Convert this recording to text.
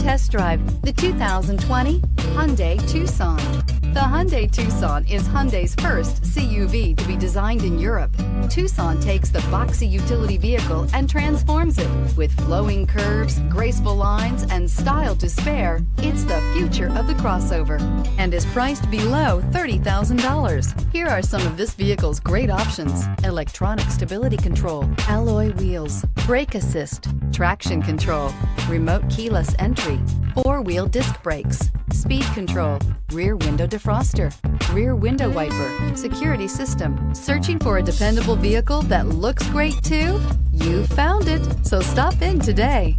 Test drive the 2020 Hyundai Tucson. The Hyundai Tucson is Hyundai's first CUV to be designed in Europe. Tucson takes the boxy utility vehicle and transforms it. With flowing curves, graceful lines, and style to spare, it's the future of the crossover and is priced below $30,000. Here are some of this vehicle's great options: electronic stability control, alloy wheels, brake assist, traction control, remote keyless entry, four-wheel disc brakes, speed control, rear window defroster, rear window wiper, security system. Searching for a dependable vehicle that looks great too? You found it, so stop in today.